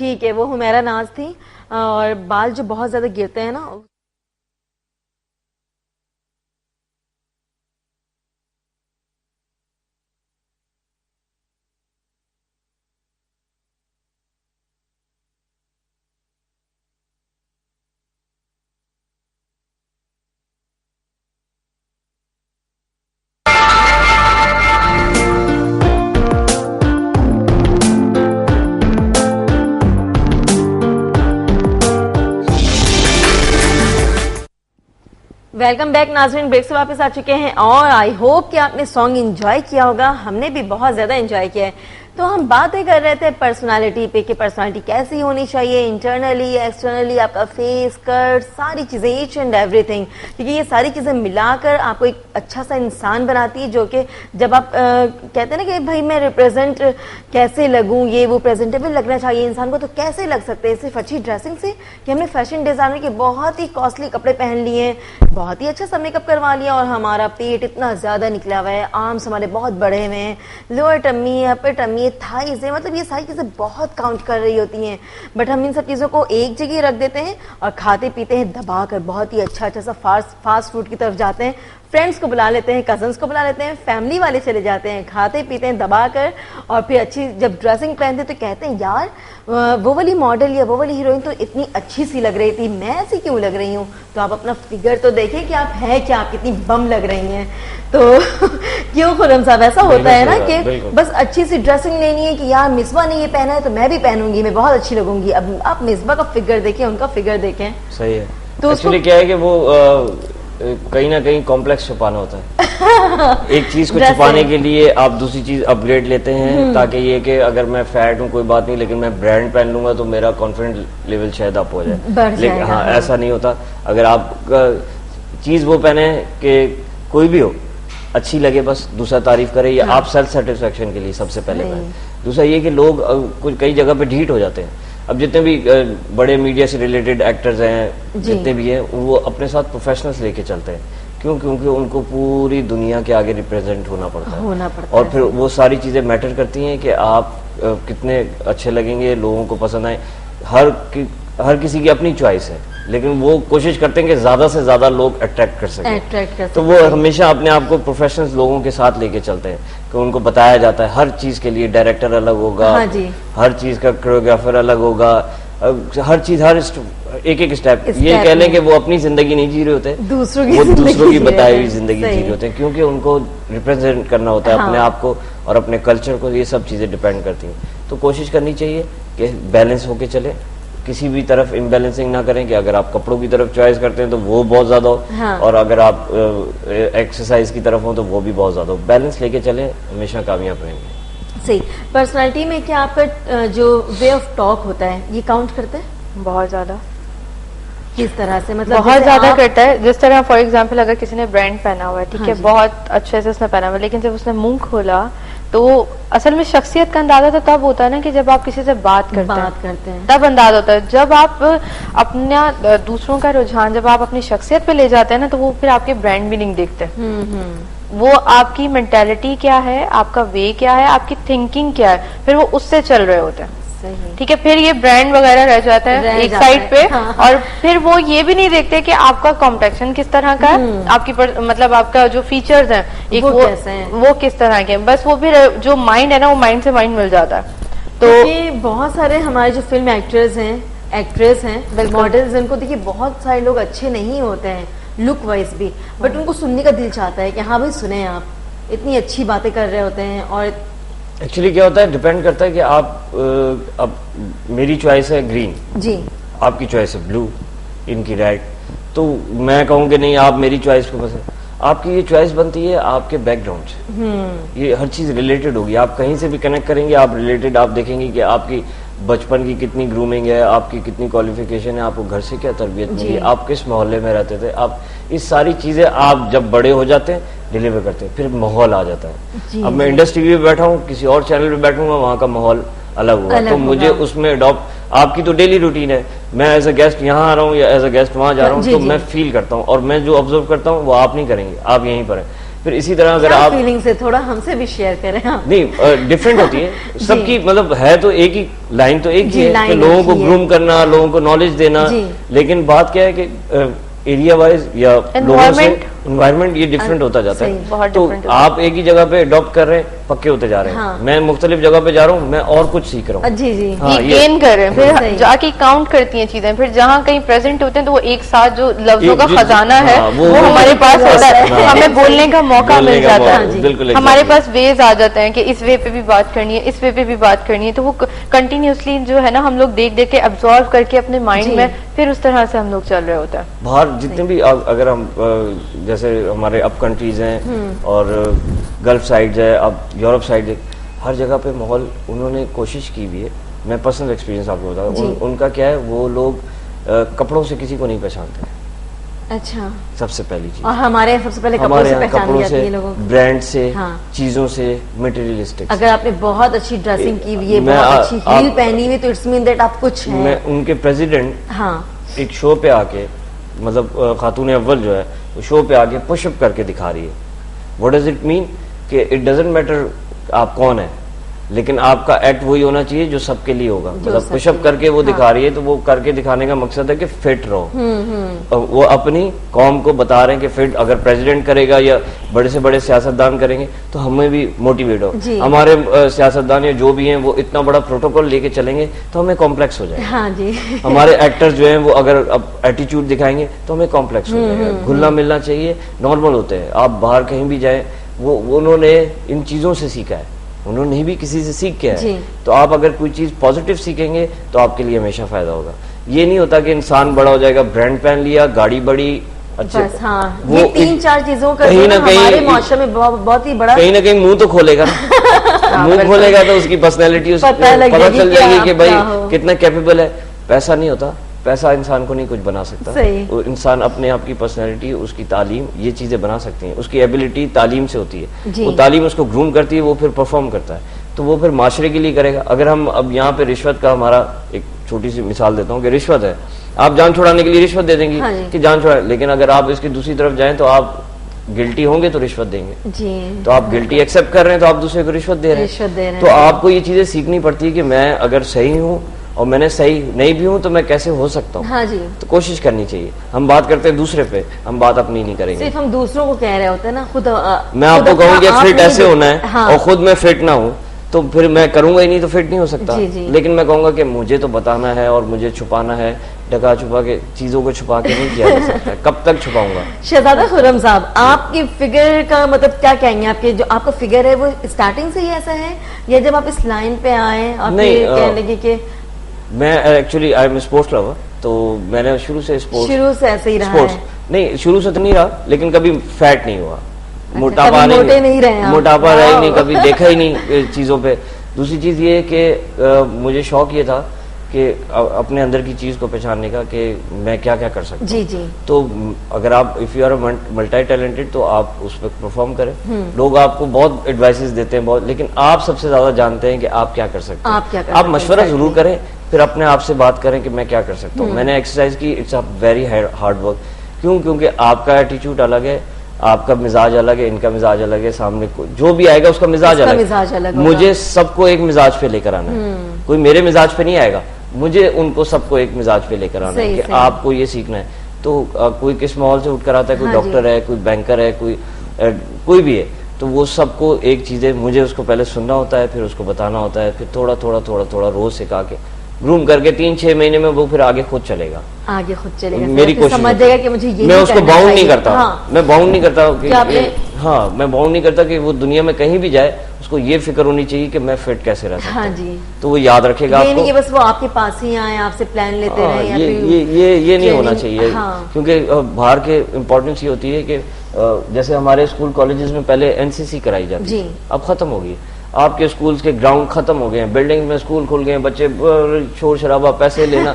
ठीक है, वो हुमैरा नाज थी। और बाल जो बहुत ज्यादा गिरते हैं ना, वेलकम बैक नाज़रीन, ब्रेक से वापस आ चुके हैं और आई होप कि आपने सॉन्ग एंजॉय किया होगा। हमने भी बहुत ज्यादा एंजॉय किया है। तो हम बातें कर रहे थे पर्सनालिटी पे कि पर्सनालिटी कैसी होनी चाहिए, इंटरनली एक्सटर्नली, आपका फेस कट, सारी चीजें, ईच एंड एवरीथिंग, क्योंकि ये सारी चीजें मिलाकर आपको एक अच्छा सा इंसान बनाती है। जो कि जब आप कहते हैं ना कि भाई मैं रिप्रेजेंट कैसे लगूं, ये वो प्रेजेंटेबल लगना चाहिए इंसान को, तो कैसे लग सकते हैं सिर्फ अच्छी ड्रेसिंग से कि हमने फैशन डिजाइनर के बहुत ही कॉस्टली कपड़े पहन लिए, बहुत ही अच्छा सा मेकअप करवा लिया और हमारा पेट इतना ज्यादा निकला हुआ है, आर्म्स हमारे बहुत बड़े हुए हैं, लोअर टम्मी है, अपर टम्मी है, थाइज है, मतलब ये सारी चीजें बहुत काउंट कर रही होती हैं। बट हम इन सब चीजों को एक जगह रख देते हैं और खाते पीते हैं दबाकर, बहुत ही अच्छा अच्छा सा फास्ट फूड की तरफ जाते हैं, फ्रेंड्स को बुला लेते हैं, कजन्स को बुला लेते हैं, फैमिली वाले चले जाते हैं, खाते पीते हैं दबाकर, और फिर अच्छी जब ड्रेसिंग पहनते तो कहते हैं यार वो वाली मॉडल या वो वाली हीरोइन तो इतनी अच्छी सी लग रही थी, मैं ऐसी क्यों लग रही हूँ। तो आप अपना फिगर तो देखें कि आप है क्या, आप कितनी बम लग रही हैं। तो क्यों खुरम साहब, ऐसा होता है ना कि बस अच्छी सी ड्रेसिंग लेनी है कि यार मिसबा ने ये पहना है तो मैं भी पहनूंगी, मैं बहुत अच्छी लगूंगी। अब आप मिसबा का फिगर देखें, उनका फिगर देखें, सही है। तो एक्चुअली क्या है कि वो कहीं ना कहीं कॉम्प्लेक्स छुपाना होता है। एक चीज को छुपाने के लिए आप दूसरी चीज अपग्रेड लेते हैं, ताकि ये कि अगर मैं फैट हूँ कोई बात नहीं, लेकिन मैं ब्रांड पहन लूंगा तो मेरा कॉन्फिडेंस लेवल शायद अप हो जाए। लेकिन हाँ, ऐसा नहीं होता। अगर आप चीज वो पहने कि कोई भी हो अच्छी लगे, बस दूसरा तारीफ करे, या आप सेल्फ सेटिस्फेक्शन के लिए सबसे पहले पहने। दूसरा ये कि लोग कुछ कई जगह पे ढीठ हो जाते हैं। अब जितने भी बड़े मीडिया से रिलेटेड एक्टर्स हैं, जितने भी हैं, वो अपने साथ प्रोफेशनल्स लेके चलते हैं। क्यों? क्योंकि उनको पूरी दुनिया के आगे रिप्रेजेंट होना पड़ता है, और फिर वो सारी चीजें मैटर करती हैं कि आप कितने अच्छे लगेंगे, लोगों को पसंद आए। हर किसी की अपनी चॉइस है, लेकिन वो कोशिश करते हैं कि ज्यादा से ज्यादा लोग अट्रैक्ट कर सकें। तो वो हमेशा अपने आप को प्रोफेशनल्स लोगों के साथ लेके चलते हैं कि उनको बताया जाता है हर चीज के लिए डायरेक्टर अलग होगा, हर चीज का कोरियोग्राफर अलग होगा, हर चीज, हर एक एक स्टेप। ये कह लें कि वो अपनी जिंदगी नहीं जी रहे होते, दूसरों की बताई हुई जिंदगी जी रहे होते हैं, क्योंकि उनको रिप्रेजेंट करना होता है अपने आप को और अपने कल्चर को। ये सब चीजें डिपेंड करती हैं। तो कोशिश करनी चाहिए कि बैलेंस होके चले, किसी भी तरफ इम्बैलेंसिंग ना करें कि अगर आप कपड़ों की तरफ चॉइस करते हैं तो वो बहुत ज्यादा हो, और अगर आप एक्सरसाइज की तरफ हो तो वो भी बहुत ज्यादा हो। बैलेंस लेके चले, हमेशा कामयाब रहेंगे। सही। पर्सनालिटी में क्या आपका जो वे ऑफ टॉक होता है ये काउंट करते हैं? बहुत ज्यादा। किस तरह से? मतलब बहुत ज्यादा करता है। जिस तरह फॉर एग्जांपल अगर किसी ने ब्रांड पहना हुआ है, ठीक है, बहुत अच्छे से उसने पहना हुआ है, लेकिन जब उसने मुंह खोला तो असल में शख्सियत का अंदाजा तो तब होता है ना कि जब आप किसी से बात करते हैं तब अंदाजा होता है। जब आप अपना दूसरों का रुझान जब आप अपनी शख्सियत पे ले जाते हैं ना, तो वो फिर आपके ब्रांड भी नहीं देखते। वो आपकी मेंटालिटी क्या है, आपका वे क्या है, आपकी थिंकिंग क्या है, फिर वो उससे चल रहे होते हैं। ठीक है, फिर ये ब्रांड वगैरह रह जाता है एक साइड पे। और फिर वो ये भी नहीं देखते कि आपका कॉम्प्लेक्शन किस तरह का है, आपकी मतलब आपका जो फीचर्स हैं एक वो किस तरह के। बस वो फिर जो माइंड है ना, वो माइंड से माइंड मिल जाता है। तो बहुत सारे हमारे जो फिल्म एक्टर्स हैं, एक्ट्रेस हैं, मॉडल्स, इनको देखिए बहुत सारे लोग अच्छे नहीं होते हैं लुक वाइज भी, बट उनको सुनने का दिल चाहता है कि हाँ भाई सुने, आप इतनी अच्छी बातें कर रहे होते हैं। और एक्चुअली क्या होता है, डिपेंड करता है कि आप अब मेरी चॉइस है ग्रीन जी, आपकी चॉइस है ब्लू, इनकी रेड, तो मैं कहूँगी नहीं आप मेरी चॉइस को पसंद। आपकी ये चॉइस बनती है आपके बैकग्राउंड से। ये हर चीज रिलेटेड होगी, आप कहीं से भी कनेक्ट करेंगे, आप रिलेटेड आप देखेंगे कि आपकी बचपन की कितनी ग्रूमिंग है, आपकी कितनी क्वालिफिकेशन है, आपको घर से क्या तरबियत मिली, आप किस मोहल्ले में रहते थे, आप इस सारी चीजें आप जब बड़े हो जाते हैं डिलीवर करते हैं, फिर माहौल आ जाता है। अब मैं इंडस्ट्री में बैठा हूँ, किसी और चैनल पे बैठूंगा, वहाँ का माहौल अलग होगा, तो मुझे उसमें अडॉप्ट, आपकी तो डेली रूटीन है, मैं एज अ गेस्ट यहाँ आ रहा हूँ या एज अ गेस्ट वहाँ जा रहा हूँ, तो मैं फील करता हूँ, और मैं जो ऑब्जर्व करता हूँ वो आप नहीं करेंगे, आप यहीं पर है। फिर इसी तरह अगर आप फीलिंग से थोड़ा हमसे भी शेयर करें आप। नहीं, डिफरेंट होती है सबकी, मतलब है तो एक ही लाइन, तो एक ही है कि लोगों को ग्रूम करना, लोगों को नॉलेज देना, लेकिन बात क्या है कि एरिया वाइज या लोगों से एनवायरनमेंट ये डिफरेंट होता जाता है। तो आप एक ही जगह पे अडॉप्ट कर रहे हैं, पक्के होते जा रहे हैं। हाँ। मैं मुख्तलिफ जगह पे जा रहा हूँ, मैं और कुछ सीख रहा हूँ। जी जी, हाँ, गेन कर रहे हैं, फिर जाके काउंट करती हैं चीजें, फिर जहाँ कहीं प्रेजेंट होते हैं तो वो एक साथ जो लफ्जों का खजाना है वो हमारे पास होता है, हमें बोलने का मौका मिल जाता है। हमारे पास वेज आ जाते हैं कि इस वे पे भी बात करनी है, इस वे पे भी बात करनी है, तो वो कंटिन्यूसली जो है ना हम लोग देख देख के अब्सॉर्व करके अपने माइंड में फिर उस तरह से हम लोग चल रहे होता है। बाहर जितने भी अगर हम जैसे हमारे अप कंट्रीज हैं और गल्फ साइड है, अब यूरोप साइड है, हर जगह पे माहौल उन्होंने कोशिश की हुई है। मैं पर्सनल एक्सपीरियंस आपको बताऊं, उनका क्या है, वो लोग कपड़ों से किसी को नहीं पहचानते। अच्छा, सबसे पहली चीज। और हमारे यहाँ सबसे पहले कपड़ों से पहचान जाती है लोगों को, ब्रांड से, चीजों से, मटेरियलिस्टिक। अगर आपने बहुत अच्छी ड्रेसिंग की हुई है, बहुत अच्छी हील पहनी हुई, तो इट्स मीन दैट आप कुछ हैं। मैं उनके प्रेसिडेंट एक शो पे आके, मतलब खातून अव्वल जो है वो शो पे आके पुशअप करके दिखा रही है। व्हाट डज इट मीन कि इट डजंट मैटर आप कौन है, लेकिन आपका एक्ट वही होना चाहिए जो सबके लिए होगा। मतलब पुशअप करके वो दिखा रही है, तो वो करके दिखाने का मकसद है कि फिट रहो। वो अपनी कौम को बता रहे हैं कि फिट अगर प्रेसिडेंट करेगा या बड़े से बड़े सियासतदान करेंगे तो हमें भी मोटिवेट हो। हमारे सियासतदान या जो भी हैं वो इतना बड़ा प्रोटोकॉल लेके चलेंगे तो हमें कॉम्प्लेक्स हो जाएगा। हाँ जी। हमारे एक्टर्स जो हैं वो अगर अब एटीट्यूड दिखाएंगे तो हमें कॉम्प्लेक्स हो जाएगा। घुलना मिलना चाहिए, नॉर्मल होते हैं। आप बाहर कहीं भी जाए, वो उन्होंने इन चीजों से सीखा है, उन्होंने भी किसी से सीख के है। तो आप अगर कोई चीज पॉजिटिव सीखेंगे तो आपके लिए हमेशा फायदा होगा। ये नहीं होता कि इंसान बड़ा हो जाएगा, ब्रांड पहन लिया, गाड़ी बड़ी, अच्छा हाँ, वो 3-4 चीजों का कहीं ना कहीं हमारे माशरे में बहुत ही बड़ा, कहीं ना कहीं मुंह तो खोलेगा ना। मुंह खोलेगा तो उसकी पर्सनैलिटी पता चल जाएगी कि भाई कितना कैपेबल है। पैसा नहीं होता, पैसा इंसान को नहीं कुछ बना सकता। इंसान अपने आप की पर्सनैलिटी, उसकी तालीम, ये चीजें बना सकती हैं। उसकी एबिलिटी तालीम से होती है, वो तालीम उसको ग्रूम करती है, वो फिर परफॉर्म करता है, तो वो फिर माशरे के लिए करेगा। अगर हम अब यहाँ पे रिश्वत का, हमारा एक छोटी सी मिसाल देता हूँ कि रिश्वत है, आप जान छुड़ाने के लिए रिश्वत दे देंगी कि जान छुड़ा, लेकिन अगर आप इसकी दूसरी तरफ जाएं तो आप गिल्टी होंगे तो रिश्वत देंगे जी। तो आप गिल्टी एक्सेप्ट कर रहे हैं तो आप दूसरे को रिश्वत दे रहे हैं। तो आपको ये चीजें सीखनी पड़ती है कि मैं अगर सही हूँ और मैंने सही नहीं भी हूं तो मैं कैसे हो सकता हूँ। हाँ जी। तो कोशिश करनी चाहिए। हम बात करते हैं दूसरे पे, हम बात अपनी नहीं करेंगे। सिर्फ हम दूसरों को कह रहे होते हैं ना, खुद मैं आपको कहूँगी फिट ऐसे होना है। हाँ। और खुद मैं फिट ना हूँ तो फिर मैं करूंगा ही नहीं, तो फिट नहीं हो सकता। लेकिन मैं कहूंगा कि मुझे तो बताना है और मुझे छुपाना है, ढका छुपा के, चीजों को छुपा के नहीं किया जा सकता। कब तक छुपाऊंगा? शहजादा खुर्रम साहब, आपकी फिगर का मतलब क्या कहेंगे? आपके जो आपका फिगर है वो स्टार्टिंग से ही ऐसा है या जब आप इस लाइन पे आए आप कहने लगे कि मैं actually I am sports lover, तो मैंने शुरू से शुरू से ऐसे ही रहा है। नहीं, शुरू से तो नहीं रहा, लेकिन कभी फैट नहीं हुआ। अच्छा, मोटापा नहीं रहे, मोटापा रहा ही नहीं, कभी देखा ही नहीं चीजों पे। दूसरी चीज ये कि मुझे शौक ये था कि अपने अंदर की चीज को पहचानने का कि मैं क्या क्या कर सकता हूँ। जी। तो अगर आप if you are multi talented तो आप उस पर परफॉर्म करें। लोग आपको बहुत एडवाइसेस देते हैं बहुत, लेकिन आप सबसे ज्यादा जानते हैं कि आप क्या कर सकते हैं। आप मशवरा जरूर करें, फिर अपने आप से बात करें कि मैं क्या कर सकता हूँ। मैंने एक्सरसाइज की, it's a very hard work. क्यों? क्योंकि आपका एटीट्यूड अलग है, आपका मिजाज अलग है, इनका मिजाज अलग है, सामने जो भी आएगा उसका मिजाज अलग। मुझे सबको एक मिजाज पे लेकर आना है, कोई मेरे मिजाज पे नहीं आएगा, मुझे उनको सबको एक मिजाज पे लेकर आना है कि आपको ये सीखना है। तो कोई किस माहौल से उठकर आता है, कोई डॉक्टर है, कोई बैंकर है, कोई भी है, तो वो सबको एक चीजें मुझे उसको पहले सुनना होता है, फिर उसको बताना होता है, फिर थोड़ा थोड़ा रोज सिखा के ग्रूम करके 3-6 महीने में वो फिर आगे खुद चलेगा। मेरी कोशिश समझ जाएगा कि मुझे ये मैं उसको बाउंड नहीं करता। हाँ। मैं बाउंड नहीं करता हाँ, मैं बाउंड नहीं करता कि वो दुनिया में कहीं भी जाए उसको ये फिक्र होनी चाहिए कि मैं फिट कैसे रह सकता हूँ। हाँ जी। तो वो याद रखेगा आपको। नहीं कि बस वो आपके पास ही आए, आपसे प्लान लेते रहे या ये नहीं होना चाहिए। क्योंकि बाहर के इम्पोर्टेंस ये होती है कि जैसे हमारे स्कूल कॉलेजेस में पहले एनसीसी कराई जाती थी, अब खत्म हो गई। आपके स्कूल्स के ग्राउंड खत्म हो गए हैं, बिल्डिंग में स्कूल खुल गए हैं, बच्चे शोर शराबा पैसे लेना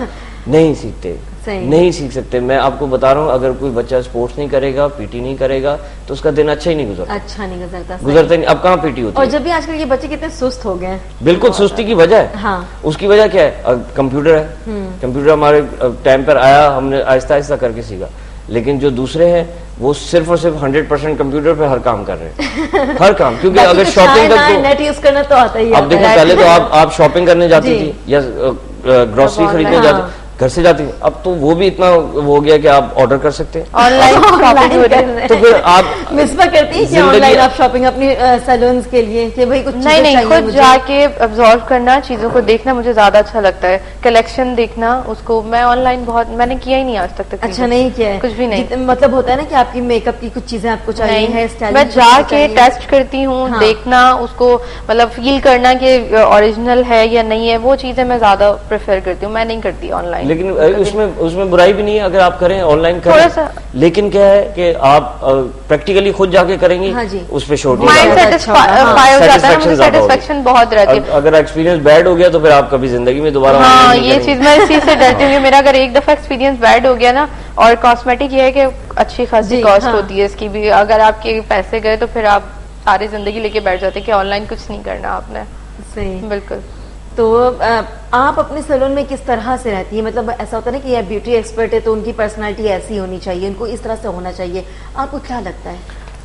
नहीं सीखते, नहीं सीख सकते। मैं आपको बता रहा हूँ, अगर कोई बच्चा स्पोर्ट्स नहीं करेगा, पीटी नहीं करेगा, तो उसका दिन अच्छा ही नहीं गुजरता। अच्छा नहीं गुजरता नहीं। अब कहाँ पीटी होती है? और जब भी आजकल ये बच्चे कितने सुस्त हो गए हैं। बिल्कुल सुस्ती की वजह है। हाँ। उसकी वजह क्या है? कंप्यूटर है। कंप्यूटर हमारे टाइम पर आया, हमने आहिस्ता आहिस्ता करके सीखा। लेकिन जो दूसरे हैं वो सिर्फ और सिर्फ 100% कंप्यूटर पे हर काम कर रहे हैं हर काम, क्योंकि अगर शॉपिंग तक नेट यूज करना तो आता ही है। अब देखो पहले तो आप शॉपिंग करने जाती थी या ग्रोसरी खरीदने जाती, घर से जाती, अब तो वो भी इतना हो गया कि आप ऑर्डर कर सकते हैं, ऑनलाइन शॉपिंग। तो फिर आप मिसबा करती है कि ऑनलाइन आप शॉपिंग अपनी सैलून्स के लिए कि भाई कुछ नहीं, खुद जाके ऑब्जर्व करना, चीजों को देखना मुझे ज्यादा अच्छा लगता है, कलेक्शन देखना उसको। मैं ऑनलाइन बहुत मैंने किया ही नहीं आज तक। अच्छा नहीं किया है? कुछ भी नहीं। मतलब होता है ना कि आपकी मेकअप की कुछ चीजें आपको चाहिए, हेयर स्टाइल, मैं जाके टेस्ट करती हूँ, देखना उसको, मतलब फील करना कि ओरिजिनल है या नहीं है, वो चीजें मैं ज्यादा प्रेफर करती हूँ, मैं नहीं करती ऑनलाइन। लेकिन उसमें बुराई भी नहीं है अगर आप करें, ऑनलाइन करें, लेकिन क्या है कि आप प्रैक्टिकली खुद जाके करेंगी। हाँ जी। उस पे शॉर्ट सेटिस्फेक्शन बहुत रहती है। अगर एक्सपीरियंस बैड हो गया तो फिर आप कभी जिंदगी में दोबारा हाँ, ये चीज मैं इसी से डरती हूँ। मेरा अगर एक दफा एक्सपीरियंस बैड हो गया ना, और कॉस्मेटिक ये है कि अच्छी खासी कॉस्ट होती है इसकी भी, अगर आपके पैसे गए तो फिर आप सारी जिंदगी लेके बैठ जाते कि ऑनलाइन कुछ नहीं करना आपने। सही, बिल्कुल। तो आप अपने सैलून में किस तरह से रहती है? मतलब ऐसा होता है ना कि यार ब्यूटी एक्सपर्ट है तो उनकी पर्सनालिटी ऐसी होनी चाहिए, उनको इस तरह से होना चाहिए, आपको क्या लगता है?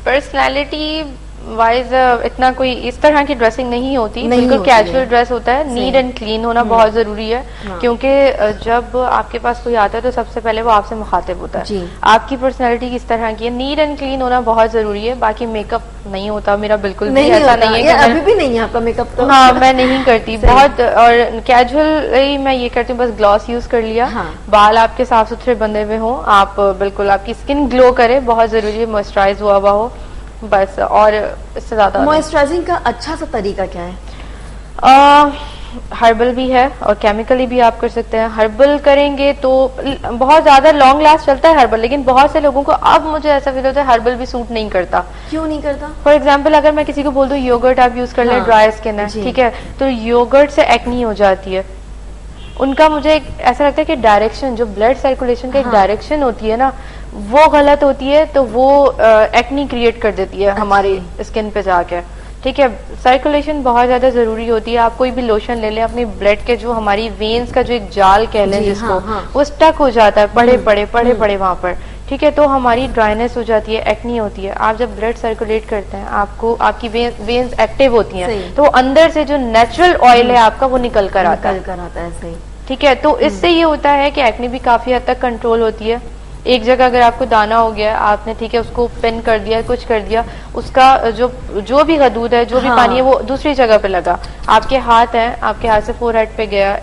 पर्सनालिटी वाइज इतना कोई इस तरह की ड्रेसिंग नहीं होती, बिल्कुल कैजुअल ड्रेस होता है। नीट एंड क्लीन होना बहुत जरूरी है। हाँ। क्योंकि जब आपके पास कोई आता है तो सबसे पहले वो आपसे मुखातिब होता है, आपकी पर्सनालिटी किस तरह की है। नीट एंड क्लीन होना बहुत जरूरी है। बाकी मेकअप नहीं होता मेरा, बिल्कुल भी ऐसा नहीं है। अभी भी नहीं है आपका मेकअप तो? हाँ, मैं नहीं करती बहुत, और कैजुअल मैं ये करती हूँ, बस ग्लॉस यूज कर लिया। हाँ। बाल आपके साफ सुथरे बंधे हुए हो, आप बिल्कुल आपकी स्किन ग्लो करे, बहुत जरूरी है, मॉइस्चराइज हुआ हो बस, और इससे ज्यादा। मॉइस्चराइजिंग का अच्छा सा तरीका क्या है? हर्बल भी है और केमिकली भी आप कर सकते हैं। हर्बल करेंगे तो बहुत ज्यादा लॉन्ग लास्ट चलता है हर्बल, लेकिन बहुत से लोगों को अब मुझे ऐसा फील होता है हर्बल भी सूट नहीं करता। क्यों नहीं करता? फॉर एग्जाम्पल अगर मैं किसी को बोल दूं योगर्ट आप यूज कर ले, ड्राई स्किन है, ठीक है, तो योगर्ट से एक्नी हो जाती है उनका। मुझे ऐसा लगता है कि डायरेक्शन, जो ब्लड सर्कुलेशन का एक डायरेक्शन होती है ना, वो गलत होती है, तो वो एक्नी क्रिएट कर देती है हमारी स्किन पे जाके। ठीक है, सर्कुलेशन बहुत ज्यादा जरूरी होती है। आप कोई भी लोशन ले लें, अपनी ब्लड के जो हमारी वेन्स का जो एक जाल कह लें जिसको, वो स्टक हो जाता है पड़े पड़े वहां पर। ठीक है, तो हमारी ड्राइनेस हो जाती है, एक्नी होती है। आप जब ब्लड सर्कुलेट करते हैं, आपको आपकी वेन्स एक्टिव होती हैं, तो अंदर से जो नेचुरल ऑयल है आपका वो निकल कर आता है। सही, ठीक है, तो इससे ये होता है कि एक्नी भी काफी हद तक कंट्रोल होती है। एक जगह अगर आपको दाना हो गया, आपने ठीक है उसको पिन कर दिया, कुछ कर दिया, उसका जो भी गदूद है, जो भी पानी है, वो दूसरी जगह पे लगा। आपके हाथ है, आपके हाथ से फोरहेड पे गया,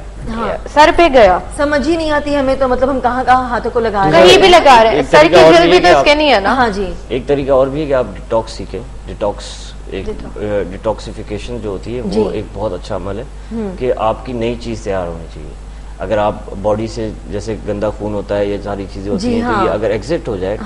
सर पे गया, समझ ही नहीं आती हमें तो, मतलब हम कहाँ कहाँ हाथों को लगा रहे हैं, कहीं भी लगा रहे हैं। सर की जल भी तो स्किन ही है ना। हाँ जी। एक तरीका और भी है कि आप डिटॉक्स सीखें। डिटॉक्सिफिकेशन जो होती है वो एक बहुत अच्छा अमल है कि आपकी नई चीज तैयार होनी चाहिए। अगर आप बॉडी से जैसे गंदा खून होता है, ये सारी चीजें होती हैं, तो ये अगर एग्जिट हो जाए,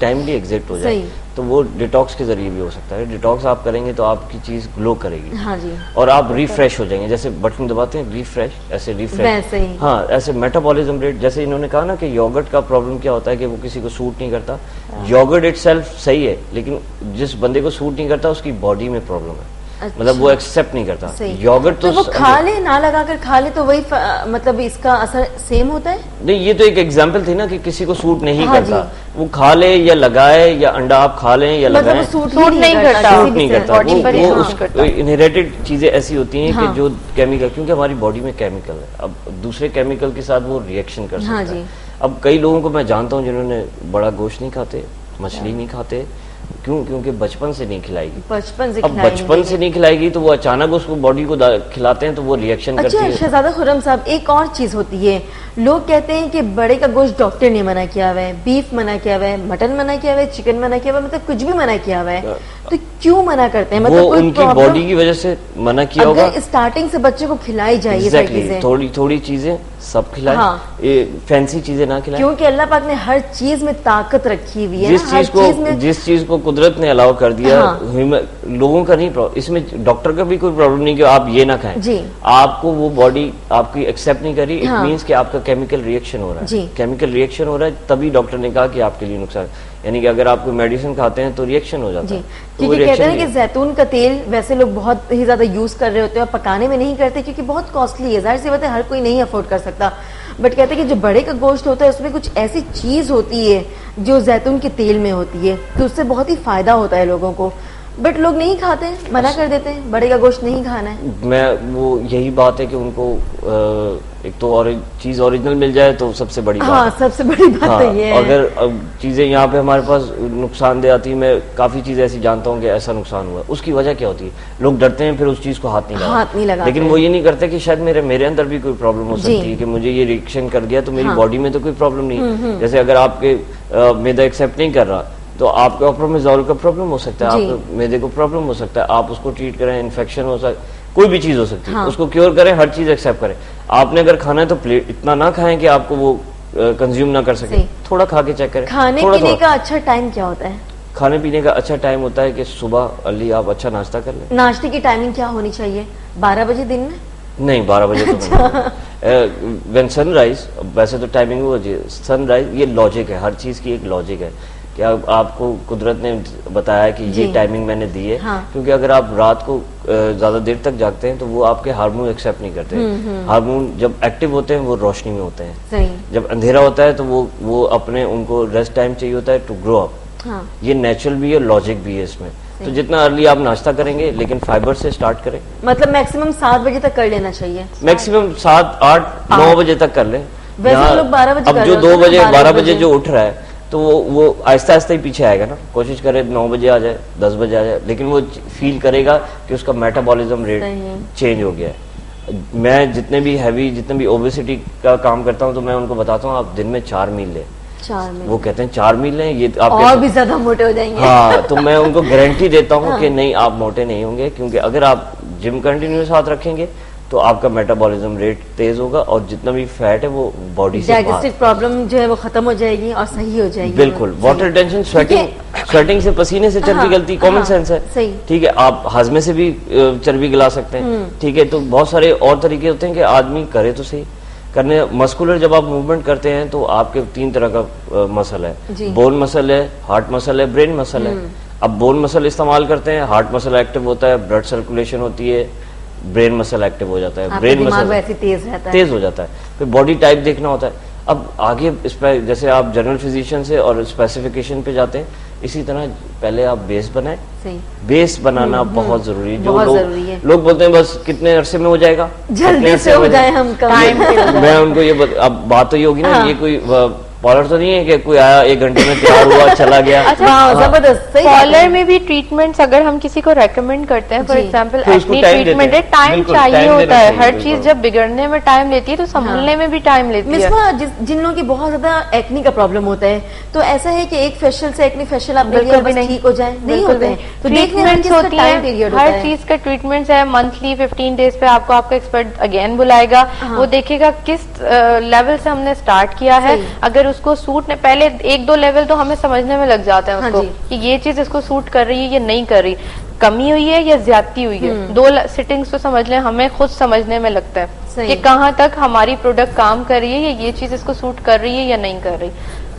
टाइमली एग्जिट हो जाए, तो वो डिटॉक्स के जरिए भी हो सकता है। डिटॉक्स आप करेंगे तो आपकी चीज ग्लो करेगी। हाँ जी। और आप रिफ्रेश हो जाएंगे, जैसे बटन दबाते हैं रिफ्रेश, ऐसे रिफ्रेश। हाँ, ऐसे मेटाबॉलिज्म रेट, जैसे इन्होंने कहा ना कि योगर्ट का प्रॉब्लम क्या होता है कि वो किसी को सूट नहीं करता। योगर्ट इटसेल्फ सही है, लेकिन जिस बंदे को सूट नहीं करता उसकी बॉडी में प्रॉब्लम है। अच्छा। मतलब वो एक्सेप्ट नहीं करता। योगर्ट तो वो खा ले, ना लगा कर खा ले तो वही मतलब इसका असर सेम होता है। नहीं, ये तो एक एग्जांपल थी ना कि किसी को सूट नहीं करता, वो खा ले या लगाए, या अंडा आप खा लें या लगाएं, मतलब सूट नहीं करता। वो इनहेरिटेड चीजें ऐसी होती हैं कि जो केमिकल, क्योंकि हमारी बॉडी में केमिकल है, अब दूसरे केमिकल के साथ वो रिएक्शन कर सकता है। अब कई लोगों को मैं जानता हूँ जिन्होंने बड़ा गोश्त नहीं खाते, मछली नहीं खाते, क्यों? क्योंकि बचपन से नहीं खिलाएगी। अब बचपन से नहीं खिलाएगी तो वो अचानक उसको बॉडी को खिलाते हैं तो वो रिएक्शन करती है। शहजादा खुर्रम साहब, एक और चीज होती है, लोग कहते हैं कि बड़े का गोश्त डॉक्टर ने मना किया हुआ है, बीफ मना किया हुआ है, मटन मना किया हुआ है, चिकन मना किया हुआ है, मतलब कुछ भी मना किया हुआ है, तो क्यों मना करते हैं? मतलब वो उनकी बॉडी की वजह से मना किया होगा। स्टार्टिंग से बच्चे को खिलाई जाए चीजें, थोड़ी चीजें सब खिलाए, फैंसी चीजें ना खिलाए, क्योंकि अल्लाह पाक ने हर चीज में ताकत रखी हुई है। जिस चीज को कुदरत ने अलाउ कर दिया, लोगों का नहीं प्रॉब्लम, इसमें डॉक्टर का भी कोई प्रॉब्लम नहीं कि आप ये ना खाएं। आपको वो बॉडी आपकी एक्सेप्ट नहीं करी, इट मींस कि आपका केमिकल रिएक्शन हो रहा है। केमिकल रिएक्शन हो रहा है, तभी डॉक्टर ने कहा कि आपके लिए नुकसान। यानी कि अगर आप कोई मेडिसिन खाते हैं तो रिएक्शन हो जाता है, तो क्योंकि कहते हैं कि जैतून का तेल वैसे लोग बहुत ही ज्यादा यूज कर रहे होते हैं और पकाने में नहीं करते क्योंकि बहुत कॉस्टली है, जाहिर सी बात है हर कोई नहीं अफोर्ड कर सकता। बट कहते हैं कि जो बड़े का गोश्त होता है उसमें कुछ ऐसी चीज होती है जो जैतून के तेल में होती है, तो उससे बहुत ही फायदा होता है लोगों को। बट लोग नहीं खाते, मना कर देते हैं, बड़े का गोश्त नहीं खाना है। मैं वो यही बात है कि उनको एक तो और चीज ओरिजिनल मिल जाए तो सबसे बड़ी बात। हाँ, सबसे बड़ी बात हाँ, तो ये है। अगर चीजें यहाँ पे हमारे पास नुकसानदेह आती है, मैं काफी चीजें ऐसी जानता हूँ कि ऐसा नुकसान हुआ, उसकी वजह क्या होती है? लोग डरते हैं, फिर उस चीज को हाथ नहीं लगाते। लेकिन वो ये नहीं करते कि शायद मेरे अंदर भी कोई प्रॉब्लम हो सकती है कि मुझे ये रिएक्शन कर गया तो मेरी बॉडी में तो कोई प्रॉब्लम नहीं। जैसे अगर आपके मैदा एक्सेप्ट नहीं कर रहा तो आपके ऑप्रोमेजोल का प्रॉब्लम हो सकता है, आपके मैदे को प्रॉब्लम हो सकता है, आप उसको ट्रीट करें, इन्फेक्शन हो सकता है, कोई भी चीज हो सकती है, उसको क्योर करें, हर चीज एक्सेप्ट करें। आपने अगर खाना है तो प्लेट इतना ना खाएं कि आपको वो कंज्यूम ना कर सके, थोड़ा खा के चेक करें। खाने पीने का अच्छा टाइम क्या होता है? खाने पीने का अच्छा टाइम होता है कि सुबह अर्ली आप अच्छा नाश्ता कर लें। नाश्ते की टाइमिंग क्या होनी चाहिए? 12 बजे दिन में? नहीं, 12 बजे तो व्हेन सनराइज, वैसे तो टाइमिंग वो सनराइज, ये लॉजिक है, हर चीज की एक लॉजिक है कि आपको कुदरत ने बताया कि ये टाइमिंग मैंने दी है। क्योंकि अगर आप रात को ज्यादा देर तक जागते हैं तो वो आपके हार्मोन एक्सेप्ट नहीं करते। हार्मोन जब एक्टिव होते हैं वो रोशनी में होते हैं, जब अंधेरा होता है तो वो अपने उनको रेस्ट टाइम चाहिए होता है टू ग्रो अप। ये नेचुरल भी है, लॉजिक भी है इसमें। तो जितना अर्ली आप नाश्ता करेंगे, लेकिन फाइबर से स्टार्ट करें। मतलब मैक्सिमम 7 बजे तक कर लेना चाहिए। मैक्सिमम 7, 8, 9 बजे तक कर लें। वैसे लोग 12 बजे, अब जो 2 बजे 12 बजे जो उठ रहा है तो वो आहिस्ता आहिस्ता ही पीछे आएगा ना। कोशिश करे 9 बजे आ जाए, 10 बजे आ जाए, लेकिन वो फील करेगा कि उसका मेटाबॉलिज्म रेट चेंज हो गया है। मैं जितने भी ओबेसिटी का काम करता हूँ तो मैं उनको बताता हूँ आप दिन में 4 मील लें। 4 मील? वो कहते हैं 4 मील लें, ये आप और भी ज्यादा मोटे हो जाएंगे। हाँ, तो मैं उनको गारंटी देता हूँ कि नहीं, आप मोटे नहीं होंगे, क्योंकि अगर आप जिम कंटिन्यू साथ रखेंगे तो आपका मेटाबॉलिज्म रेट तेज होगा और जितना भी फैट है वो बॉडी से डाइजेस्टिव प्रॉब्लम जो है वो खत्म हो जाएगी और सही हो जाएगी। बिल्कुल। वाटर टेंशन, स्वेटिंग से, पसीने से चर्बी गलती, कॉमन सेंस है, ठीक है। आप हाजमे से भी चर्बी गला सकते हैं, ठीक है। तो बहुत सारे और तरीके होते हैं कि आदमी करे तो सही करने। मस्कुलर जब आप मूवमेंट करते हैं तो आपके 3 तरह का मसल है, बोन मसल है, हार्ट मसल है, ब्रेन मसल है। अब बोन मसल इस्तेमाल करते हैं, हार्ट मसल एक्टिव होता है, ब्लड सर्कुलेशन होती है, ब्रेन मसल एक्टिव हो जाता है, ब्रेन मसल वैसे तेज हो जाता है। फिर बॉडी टाइप देखना होता है। अब आगे इस पर जैसे आप जनरल फिजिशियन से और स्पेसिफिकेशन पे जाते हैं, इसी तरह पहले आप बेस बनाएं। बेस बनाना बहुत जरूरी है। जो लोग बोलते हैं बस कितने अरसे में हो जाएगा, जल्दी से हो जाए, हम मैं उनको ये अब बात तो ये होगी ना, ये कोई पार्लर तो नहीं है कि कोई आया 1 घंटे में तैयार हुआ चला गया। अच्छा, जबरदस्त। पार्लर में भी ट्रीटमेंट्स अगर हम किसी को रेकमेंड करते हैं, फॉर एग्जांपल एक्ने ट्रीटमेंट है, टाइम चाहिए होता है। हर चीज जब बिगड़ने में टाइम लेती है तो संभलने में भी टाइम लेती है। जिन लोगों की बहुत ज्यादा एक्ने का प्रॉब्लम होता है तो ऐसा है कि एक फेशियल से एक्ने फेशियल आप बिल्कुल भी नहीं ठीक हो जाए, नहीं होते हैं। तो ट्रीटमेंट्स होती है, हर चीज का ट्रीटमेंट्स है। मंथली 15 डेज पे आपको आपका एक्सपर्ट अगेन बुलाएगा, वो देखेगा किस लेवल से हमने स्टार्ट किया है। अगर उसको सूट ने पहले 1-2 लेवल तो हमें समझने में लग जाता है उसको कि ये चीज इसको सूट कर रही है या नहीं कर रही, कमी हुई है या ज्यादती हुई है। 2 सिटिंग्स तो समझ लें, हमें खुद समझने में लगता है कि कहाँ तक हमारी प्रोडक्ट काम कर रही है या ये चीज इसको सूट कर रही है या नहीं कर रही।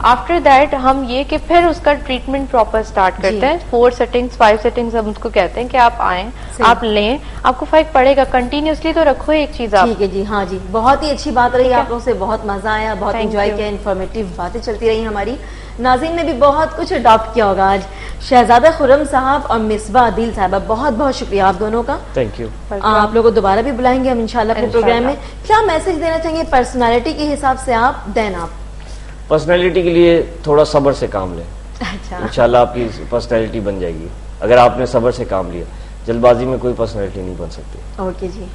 आफ्टर दैट हम ये कि फिर उसका ट्रीटमेंट प्रॉपर स्टार्ट करते हैं। 4 सेटिंग्स 5 सेटिंग्स हम उसको कहते हैं कि आप आएं, आप लें, आपको फर्क पड़ेगा। कंटिन्यूसली तो रखो एक चीज आप। ठीक है जी, हाँ जी, बहुत ही अच्छी बात रही, आप लोगों से बहुत मजा आया, बहुत एंजॉय किया, इन्फॉर्मेटिव बातें चलती रही हमारी। नाज़रीन ने भी बहुत कुछ अडॉप्ट किया होगा आज। शहजादा खुर्रम साहब और मिसबा अदील साहबा, बहुत बहुत शुक्रिया आप दोनों का। Thank you. आप लोगों को दोबारा भी बुलाएंगे हम इंशाल्लाह अपने प्रोग्राम में। क्या मैसेज देना चाहिए पर्सनालिटी के हिसाब से आप देन? आप पर्सनालिटी के लिए थोड़ा सब्र से काम लें। अच्छा, इंशाल्लाह आपकी पर्सनालिटी बन जाएगी अगर आपने सब्र से काम लिया। जल्दबाजी में कोई पर्सनालिटी नहीं बन सकती। ओके जी,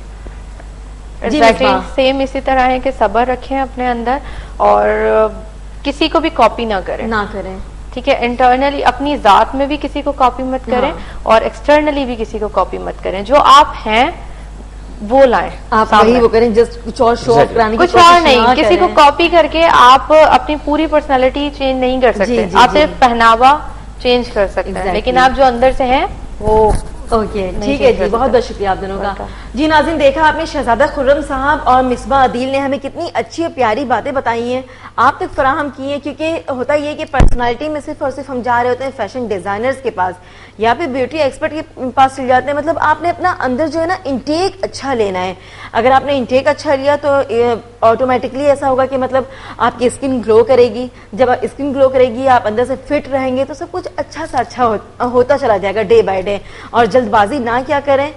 एग्जैक्टली सेम इसी तरह है कि सब्र रखें अपने अंदर और किसी को भी कॉपी ना करें। ठीक है, इंटरनली अपनी जात में भी किसी को कॉपी मत करें और एक्सटर्नली भी किसी को कॉपी मत करें। जो आप हैं वो लाएं, आप वही वो करें, जस्ट कुछ और शो ऑफ कराने की कुछ और नहीं। किसी को कॉपी करके आप अपनी पूरी पर्सनालिटी चेंज नहीं कर सकते। आप सिर्फ पहनावा चेंज कर सकते हैं, लेकिन आप जो अंदर से हैं वो ओके, ठीक है जी, बहुत बहुत शुक्रिया आप दोनों का। जी नाज़रीन, देखा आपने शहजादा खुर्रम साहब और मिसबा अदील ने हमें कितनी अच्छी और प्यारी बातें बताई हैं, आप तक फराहम की हैं। क्योंकि होता ये कि पर्सनालिटी में सिर्फ और सिर्फ हम जा रहे होते हैं फैशन डिजाइनर्स के पास या फिर ब्यूटी एक्सपर्ट के पास चल जाते हैं। मतलब आपने अपना अंदर जो है ना इंटेक अच्छा लेना है। अगर आपने इंटेक अच्छा लिया तो ऑटोमेटिकली ऐसा होगा कि मतलब आपकी स्किन ग्लो करेगी। जब स्किन ग्लो करेगी, आप अंदर से फिट रहेंगे तो सब कुछ अच्छा सा अच्छा होता चला जाएगा डे बाय डे। और जल्दबाजी ना क्या करें,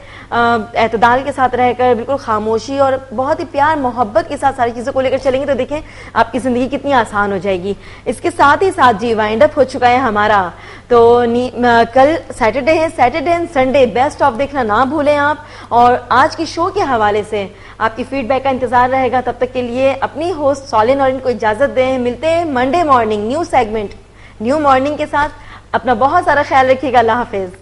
एतदाल के साथ रहकर बिल्कुल खामोशी और बहुत ही प्यार मोहब्बत के साथ सारी चीज़ों को लेकर चलेंगे तो देखें आपकी ज़िंदगी कितनी आसान हो जाएगी। इसके साथ ही साथ जी वाइंड अप हो चुका है हमारा। तो कल सैटरडे है, Saturday and Sunday best of देखना ना भूलें आप। और आज की शो के हवाले से आपकी फीडबैक का इंतजार रहेगा। तब तक के लिए अपनी होस्ट सॉलिन और इनको इजाज़त दें। मिलते हैं Monday morning new segment new morning के साथ। अपना बहुत सारा ख्याल रखिएगा। अल्लाह हाफिज।